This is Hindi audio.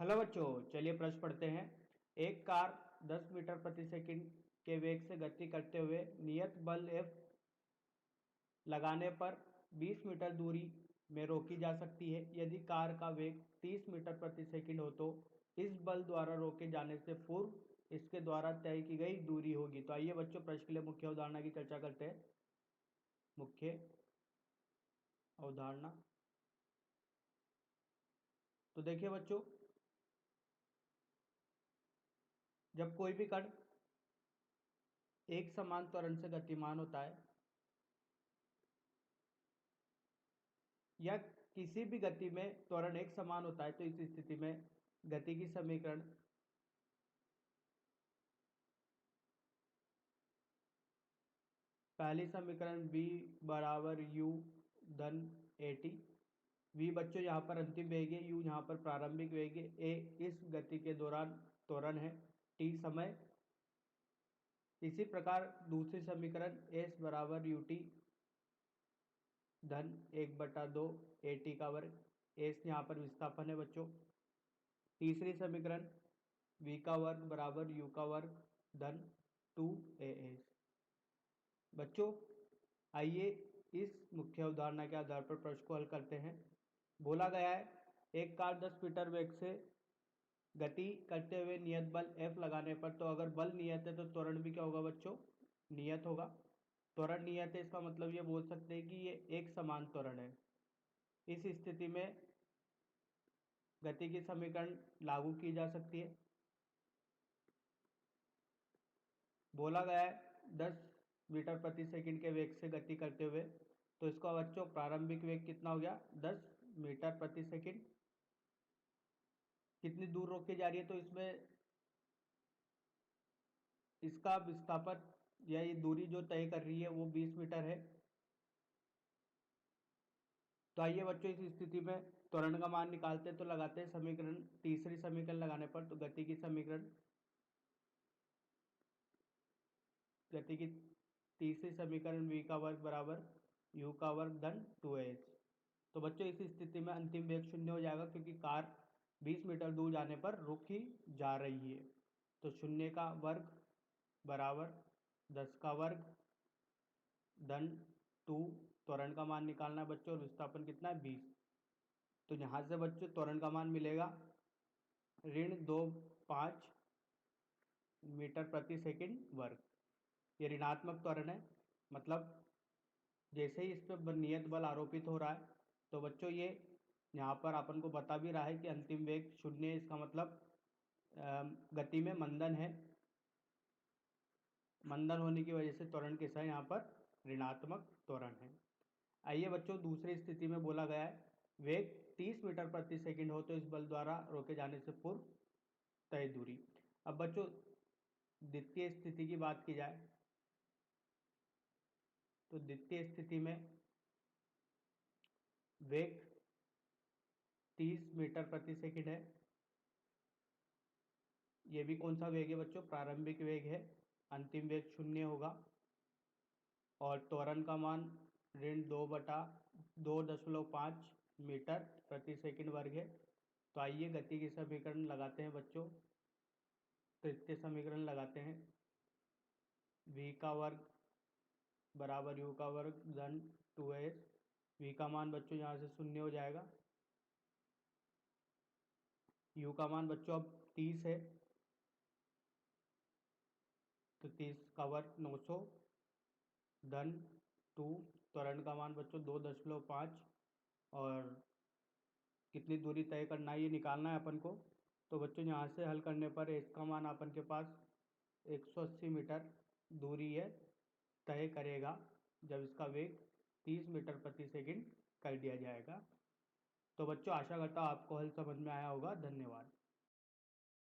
हेलो बच्चों, चलिए प्रश्न पढ़ते हैं। एक कार 10 मीटर प्रति सेकंड के वेग से गति करते हुए नियत बल F लगाने पर 20 मीटर दूरी में रोकी जा सकती है। यदि कार का वेग 30 मीटर प्रति सेकंड हो तो इस बल द्वारा रोके जाने से पूर्व इसके द्वारा तय की गई दूरी होगी। तो आइए बच्चों, प्रश्न के लिए मुख्य अवधारणा की चर्चा करते हैं। मुख्य अवधारणा, तो देखिए बच्चों, जब कोई भी कण एक समान त्वरण से गतिमान होता है या किसी भी गति में त्वरण एक समान होता है तो इस स्थिति में गति की समीकरण पहली समीकरण v बराबर u धन at। v बच्चों यहाँ पर अंतिम वेग है, u यहाँ पर प्रारंभिक वेग है, a इस गति के दौरान त्वरण है, t समय। इसी प्रकार दूसरी समीकरण s बराबर ut धन 1/2 at का वर्ग, s यहाँ पर विस्थापन है बच्चों। तीसरी समीकरण v का वर्ग बराबर u का वर्ग धन 2as। बच्चों, आइए इस मुख्य अवधारणा के आधार पर प्रश्न को हल करते हैं। बोला गया है, एक कार 10 मीटर वेग से गति करते हुए नियत बल F लगाने पर, तो अगर बल नियत है तो त्वरण भी क्या होगा बच्चों? नियत होगा। त्वरण नियत है, इसका मतलब ये बोल सकते हैं कि ये एक समान त्वरण है। इस स्थिति में गति की समीकरण लागू की जा सकती है। बोला गया है 10 मीटर प्रति सेकंड के वेग से गति करते हुए, तो इसका बच्चों प्रारंभिक वेग कितना हो गया? 10 मीटर प्रति सेकंड। कितनी दूर रोकी जा रही है? तो इसमें इसका विस्थापन या ये दूरी जो तय कर रही है वो 20 मीटर है। तो आइए बच्चों, इस स्थिति में त्वरण का मान निकालते हैं। तो लगाते हैं समीकरण, तीसरी समीकरण लगाने पर, तो गति की समीकरण, गति की तीसरी समीकरण v का वर्ग बराबर u का वर्ग धन 2h। तो बच्चों, इस स्थिति में अंतिम वेग शून्य हो जाएगा क्योंकि कार 20 मीटर दूर जाने पर रुकी जा रही है। तो शून्य का वर्ग बराबर 10 का वर्ग धन 2, त्वरण का मान निकालना है बच्चों, और विस्थापन कितना है? 20। तो यहाँ से बच्चों त्वरण का मान मिलेगा -2.5 मीटर प्रति सेकंड वर्ग। ये ऋणात्मक त्वरण है, मतलब जैसे ही इस पर नियत बल आरोपित हो रहा है तो बच्चों ये यहाँ पर अपन को बता भी रहा है कि अंतिम वेग शून्य है। इसका मतलब गति में मंदन है। मंदन होने की वजह से त्वरण कैसा है? यहाँ पर ऋणात्मक त्वरण है। आइए बच्चों, दूसरी स्थिति में बोला गया है वेग 30 मीटर प्रति सेकंड हो तो इस बल द्वारा रोके जाने से पूर्व तय दूरी। अब बच्चों, द्वितीय स्थिति की बात की जाए तो द्वितीय स्थिति में वेग 30 मीटर प्रति सेकंड है। ये भी कौन सा वेग है बच्चों? प्रारंभिक वेग है। अंतिम वेग शून्य होगा और त्वरण का मान -2/2.5 मीटर प्रति सेकंड वर्ग है। तो आइए गति की समीकरण लगाते हैं बच्चों। तृतीय समीकरण लगाते हैं, v का वर्ग बराबर u का वर्ग धन 2s। v का मान बच्चों यहाँ से शून्य हो जाएगा। u का मान बच्चों अब 30 है, तो 30 का वर्ग 900 धन 2, त्वरण का मान बच्चों 2.5, और कितनी दूरी तय करना है ये निकालना है अपन को। तो बच्चों यहाँ से हल करने पर इसका मान अपन के पास 180 मीटर दूरी है तय करेगा जब इसका वेग 30 मीटर प्रति सेकंड कर दिया जाएगा। तो बच्चों, आशा करता हूँ आपको हल समझ में आया होगा। धन्यवाद।